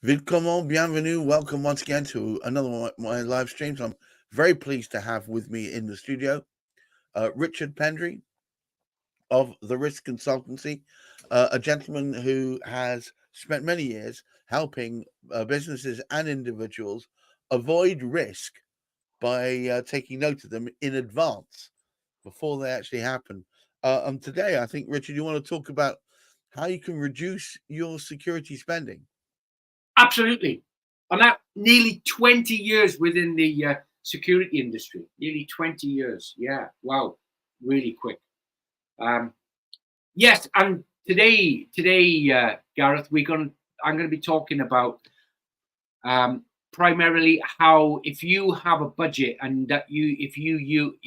Willkommen, bienvenue, welcome once again to another one of my live streams. I'm very pleased to have with me in the studio Richard Pendry of the Risk Consultancy, a gentleman who has spent many years helping businesses and individuals avoid risk by taking note of them in advance before they actually happen. And today, I think, Richard, you want to talk about how you can reduce your security spending. Absolutely. I'm at nearly 20 years within the security industry. Nearly 20 years. Yeah. Wow. Really quick. Yes. And today, Gareth, I'm going to be talking about primarily how, if you have a budget and that if you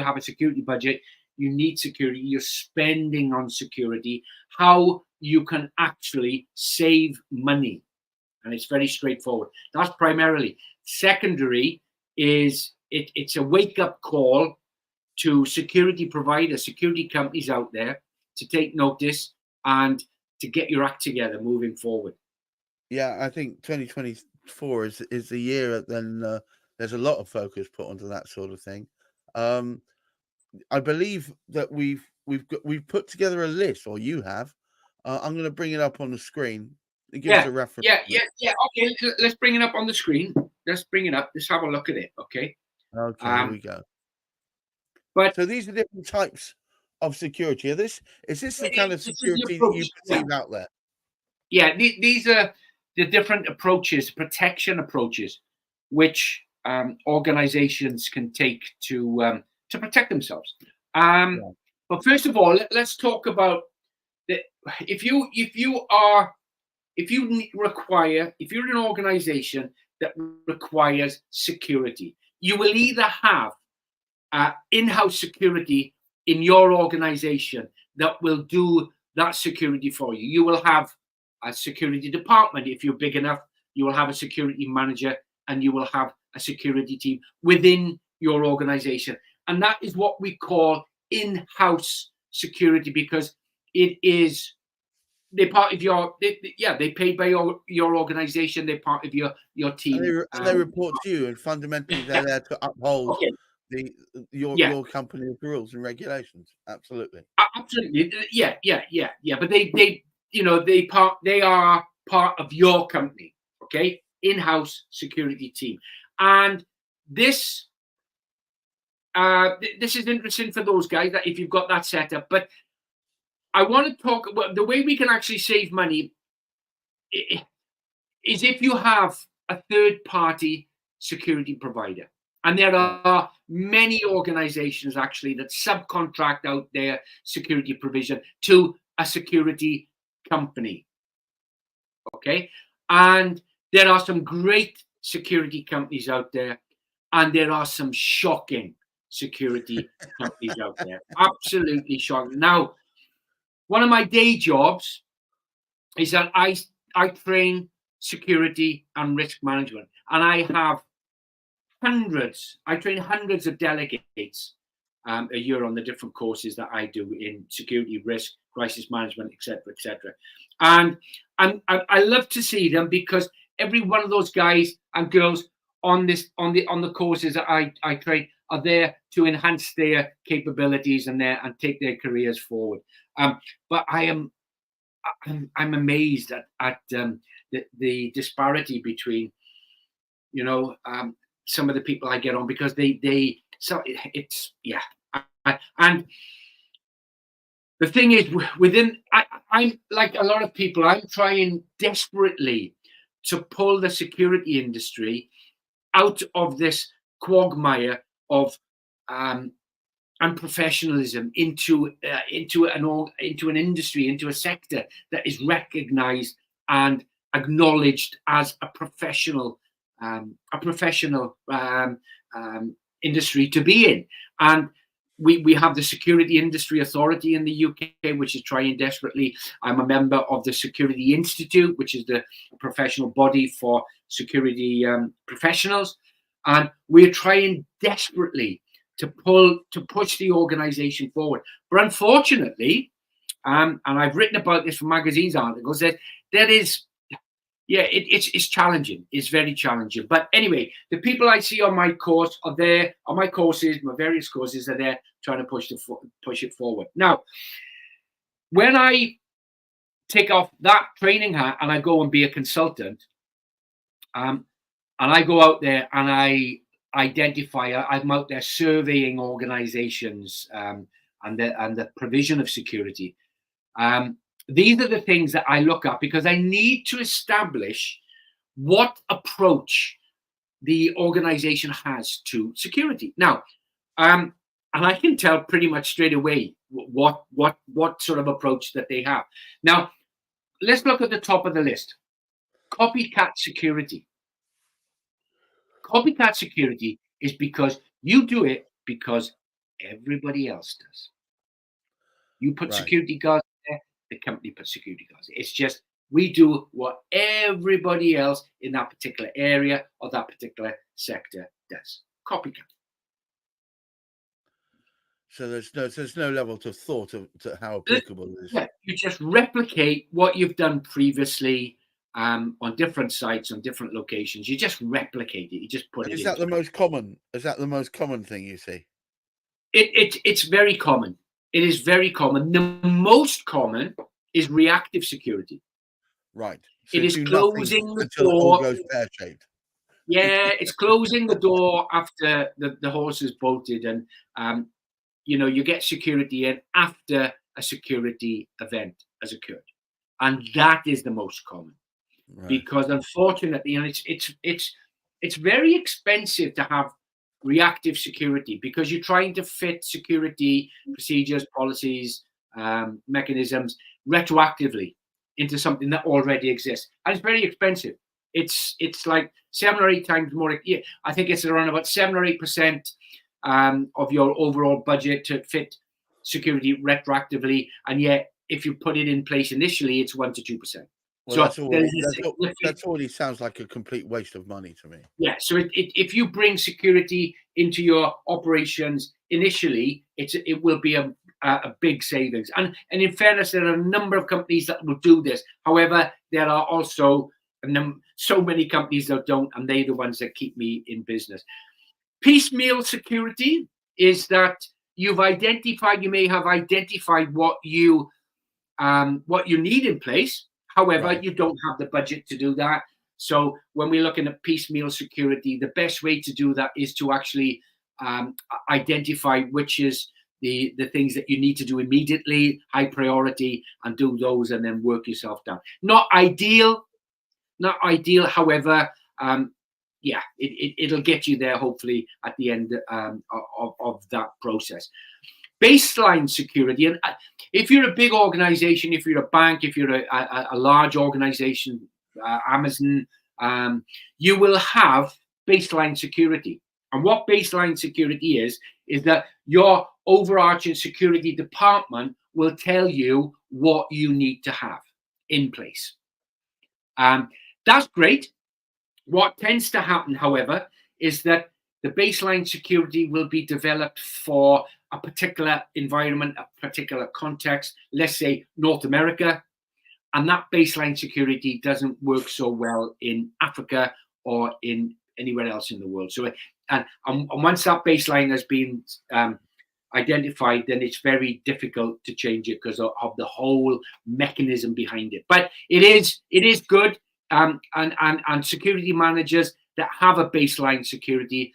have a security budget, you need security, you're spending on security, how you can actually save money. And it's very straightforward. That's primarily. Secondary is it's a wake-up call to security providers, security companies out there to take notice and to get your act together moving forward. Yeah, I think 2024 is the year then there's a lot of focus put onto that sort of thing. I believe that we've put together a list, or you have. I'm going to bring it up on the screen. It gives a reference. Yeah. Okay, let's bring it up on the screen. Let's bring it up. Let's have a look at it. Okay. Okay, here we go. But so these are different types of security. Is this the kind of security that you perceive out there? Yeah, these are the different approaches, protection approaches, which organizations can take to protect themselves. But first of all, let's talk about that. If you're an organization that requires security, you will either have in-house security in your organization that will do that security for you. You will have a security department. If you're big enough, you will have a security manager and you will have a security team within your organization. And that is what we call in-house security, because they're part of they're paid by your organization. They're part of your team. And they report to you, and fundamentally they're there to uphold your company's rules and regulations. Absolutely. Yeah. But they are part of your company. Okay, in-house security team, and this is interesting for those guys that if you've got that set up. But I want to talk about the way we can actually save money is if you have a third-party security provider. And there are many organizations actually that subcontract out their security provision to a security company. Okay. And there are some great security companies out there, and there are some shocking security companies out there. Absolutely shocking. Now, one of my day jobs is that I train security and risk management, and I train hundreds of delegates a year on the different courses that I do in security, risk, crisis management, etc. And I love to see them, because every one of those guys and girls on the courses that I train are there to enhance their capabilities and take their careers forward. But I'm amazed at the disparity between some of the people I get on, because and the thing is, I'm like a lot of people, I'm trying desperately to pull the security industry out of this quagmire of unprofessionalism into an industry, into a sector that is recognized and acknowledged as a professional industry to be in. And we have the Security Industry Authority in the UK, which is trying desperately. I'm a member of the Security Institute, which is the professional body for security professionals, and we're trying desperately to push the organization forward. But unfortunately, and I've written about this for magazines articles, that there is Yeah, it's challenging. It's very challenging. But anyway, the people I see on my course are there, on my courses, my various courses are there trying to push it forward. Now, when I take off that training hat and I go and be a consultant, and I go out there and I identify, I'm out there surveying organizations, and the provision of security. These are the things that I look at because I need to establish what approach the organization has to security. Now, and I can tell pretty much straight away what sort of approach that they have. Now, let's look at the top of the list. Copycat security. Copycat security is because you do it because everybody else does. You put security guards there, the company puts security guards. It's just we do what everybody else in that particular area or that particular sector does. Copycat. So there's no level to thought to how applicable it is. Yeah, you just replicate what you've done previously on different sites, on different locations. You just replicate it. You just put it. Is that the most common? Is that the most common thing you see? It's very common. It is very common. The most common is reactive security. Right. So it is closing the door. It all goes pear-shaped. Yeah, it's closing the door after the horse is bolted, and you get security in after a security event has occurred, and that is the most common. Right. Because unfortunately, it's very expensive to have reactive security because you're trying to fit security procedures, policies, mechanisms retroactively into something that already exists, and it's very expensive. It's like 7 or 8 times more. Yeah, I think it's around about 7 or 8% of your overall budget to fit security retroactively, and yet if you put it in place initially, it's 1 to 2%. Well, so that already sounds like a complete waste of money to me. Yeah. So if you bring security into your operations initially, it will be a big savings. And in fairness, there are a number of companies that will do this. However, there are also so many companies that don't, and they're the ones that keep me in business. Piecemeal security is that you may have identified what you need in place. However, right. You don't have the budget to do that. So when we're looking at piecemeal security, the best way to do that is to actually identify which is the things that you need to do immediately, high priority, and do those, and then work yourself down. Not ideal. However, it'll get you there hopefully at the end of that process. Baseline security, and if you're a big organization, if you're a bank, if you're a large organization, Amazon, you will have baseline security. And what baseline security is that your overarching security department will tell you what you need to have in place. That's great. What tends to happen, however, is that the baseline security will be developed for a particular environment, a particular context, let's say North America, and that baseline security doesn't work so well in Africa or in anywhere else in the world. So, and once that baseline has been identified, then it's very difficult to change it because of the whole mechanism behind it. But it is good, and security managers that have a baseline security,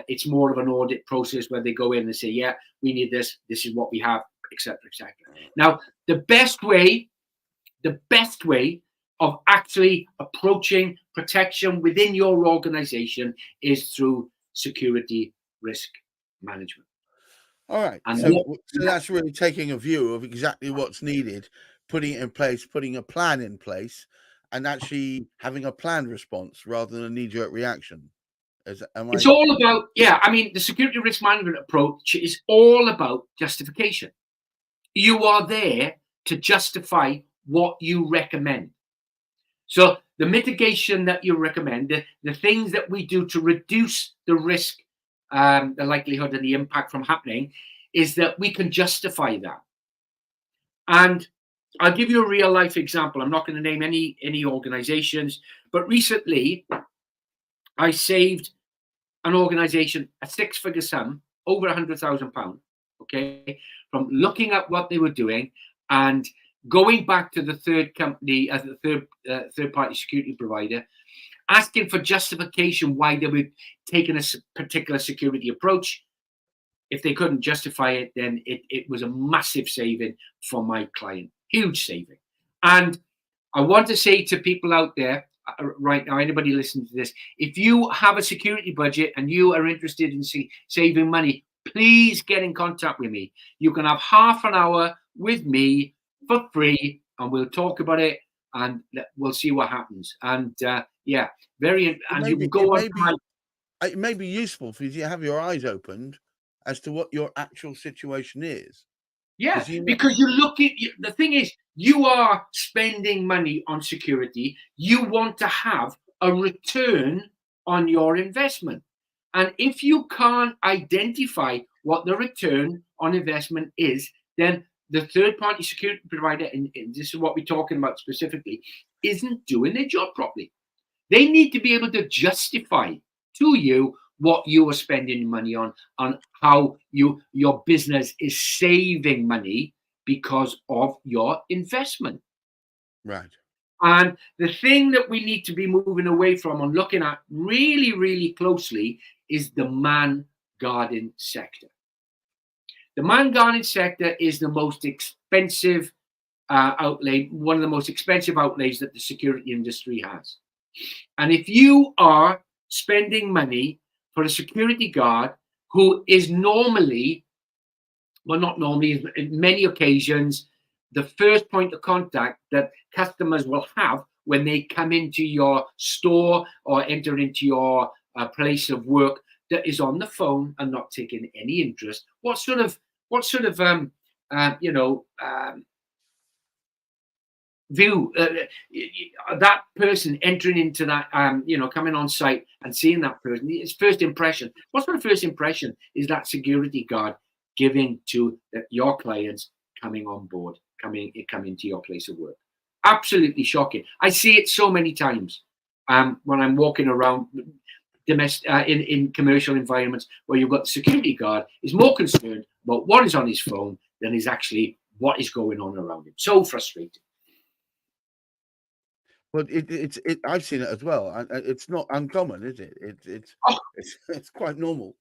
it's more of an audit process where they go in and say, yeah, we need this. This is what we have, etc., etc. Now, the best way of actually approaching protection within your organization is through security risk management. All right. So that's really taking a view of exactly what's needed, putting it in place, putting a plan in place, and actually having a planned response rather than a knee-jerk reaction. It's all about, the security risk management approach is all about justification. You are there to justify what you recommend. So the mitigation that you recommend, the things that we do to reduce the risk, the likelihood and the impact from happening, is that we can justify that. And I'll give you a real life example. I'm not going to name any organizations, but recently I saved an organization a six-figure sum, over £100,000, okay, from looking at what they were doing and going back to the third company as the third-party security provider, asking for justification why they were taking a particular security approach. If they couldn't justify it, then it was a massive saving for my client, huge saving. And I want to say to people out there right now, anybody listening to this, if you have a security budget and you are interested in saving money, please get in contact with me. You can have half an hour with me for free, and we'll talk about it, and we'll see what happens. And yeah, very. And you can go on. It may be useful for you to have your eyes opened as to what your actual situation is. Yeah, because you look at the thing is, you are spending money on security. You want to have a return on your investment. And if you can't identify what the return on investment is, then the third-party security provider, and this is what we're talking about specifically, isn't doing their job properly. They need to be able to justify to you what you are spending money on how your business is saving money because of your investment. Right. And the thing that we need to be moving away from and looking at really, really closely is the man guarding sector. The man guarding sector is the most expensive outlay, one of the most expensive outlays that the security industry has. And if you are spending money for a security guard who is normally, well, not normally, in many occasions, the first point of contact that customers will have when they come into your store or enter into your place of work, that is on the phone and not taking any interest. What sort of view that person entering into that, coming on site and seeing that person, its first impression? What sort of first impression is that security guard giving to your clients coming on board, coming to your place of work? Absolutely shocking. I see it so many times when I'm walking around in commercial environments where you've got the security guard is more concerned about what is on his phone than is actually what is going on around him. So frustrating. But I've seen it as well. It's not uncommon, is it? It's quite normal.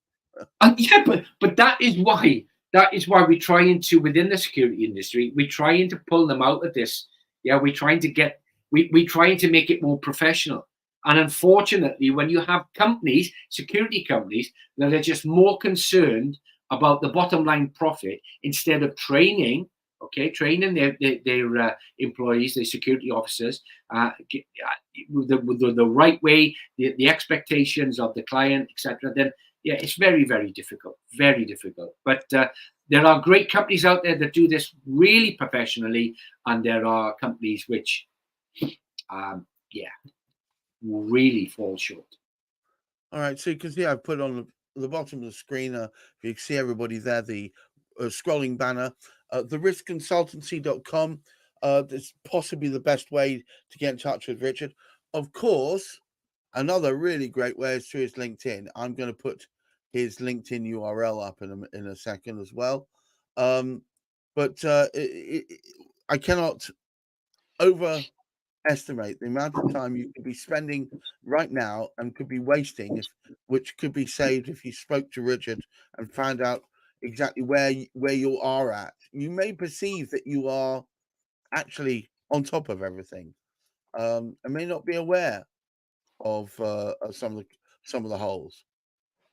Yeah, but that is why we're trying to, within the security industry, we're trying to pull them out of this. Yeah, we're trying to make it more professional. And unfortunately, when you have companies, security companies, that are just more concerned about the bottom line profit instead of training their employees, their security officers, with the right way, the expectations of the client, etc., then yeah, it's very, very difficult, very difficult. But there are great companies out there that do this really professionally, and there are companies which, really fall short. All right, so you can see I've put on the bottom of the screen, if you can see everybody there, the scrolling banner, theriskconsultancy.com. It's possibly the best way to get in touch with Richard. Of course, another really great way is through his LinkedIn. I'm going to put his LinkedIn URL up in a second as well. But I cannot overestimate the amount of time you could be spending right now and could be wasting, which could be saved if you spoke to Richard and found out exactly where you are at. You may perceive that you are actually on top of everything, and may not be aware of some of the holes.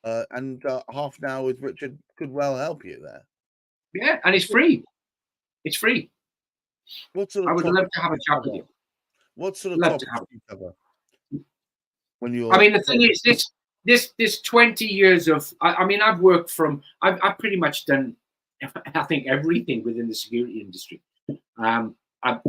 And half an hour with Richard could well help you there. Yeah, and it's free. It's free. What sort of I would love to have a chat with you. What sort of topics do you cover? When you're, I mean, the thing is, this 20 years of, I've worked from, I've pretty much done, I think, everything within the security industry. I've,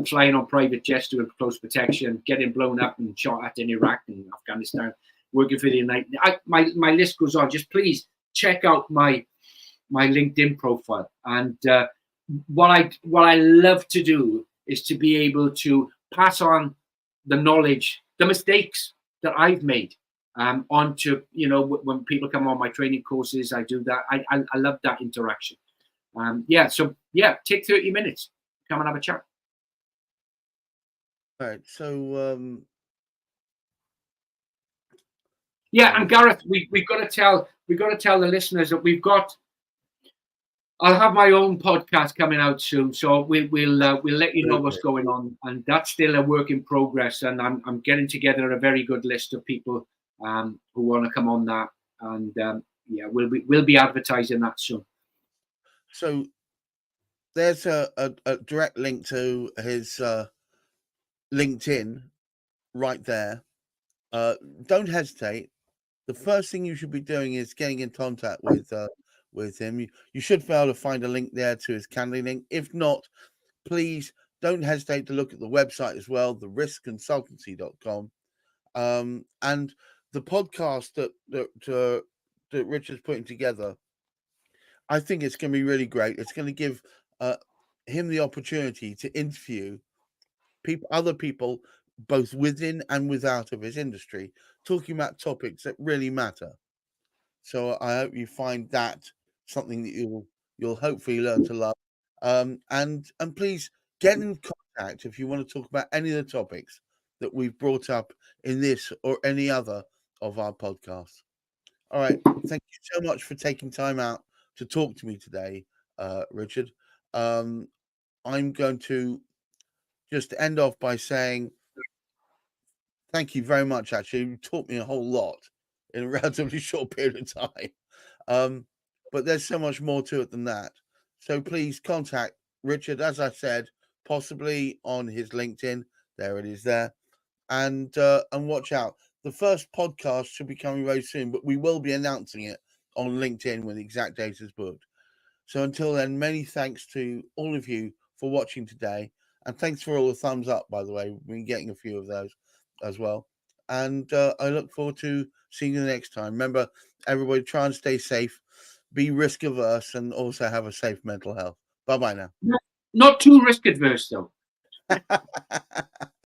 flying on private jets doing close protection, getting blown up and shot at in Iraq and Afghanistan, working for the United. My list goes on. Just please check out my LinkedIn profile. And what I love to do is to be able to pass on the knowledge, the mistakes that I've made, on to, when people come on my training courses. I do that. I love that interaction. So take 30 minutes, come and have a chat. All right. So and Gareth, we've got to tell the listeners that I'll have my own podcast coming out soon, so we'll let you know what's going on, and that's still a work in progress. And I'm getting together a very good list of people who want to come on that, and we'll be advertising that soon. So there's a direct link to his LinkedIn right there. Don't hesitate. The first thing you should be doing is getting in contact with him. You should be able to find a link there to his Calendly link. If not, please don't hesitate to look at the website as well, theriskconsultancy.com. And the podcast that Richard's putting together, I think it's going to be really great. It's going to give him the opportunity to interview other people, both within and without of his industry, talking about topics that really matter. So I hope you find that something that you'll hopefully learn to love. And please get in contact if you want to talk about any of the topics that we've brought up in this or any other of our podcasts. All right. Thank you so much for taking time out to talk to me today, Richard. I'm going to just end off by saying thank you very much. Actually, you taught me a whole lot in a relatively short period of time. But there's so much more to it than that. So please contact Richard, as I said, possibly on his LinkedIn. There it is there. And watch out. The first podcast should be coming very soon, but we will be announcing it on LinkedIn when the exact date is booked. So until then, many thanks to all of you for watching today. And thanks for all the thumbs up, by the way. We've been getting a few of those as well. And I look forward to seeing you next time. Remember, everybody, try and stay safe, be risk averse, and also have a safe mental health. Bye-bye now. Not too risk adverse, though.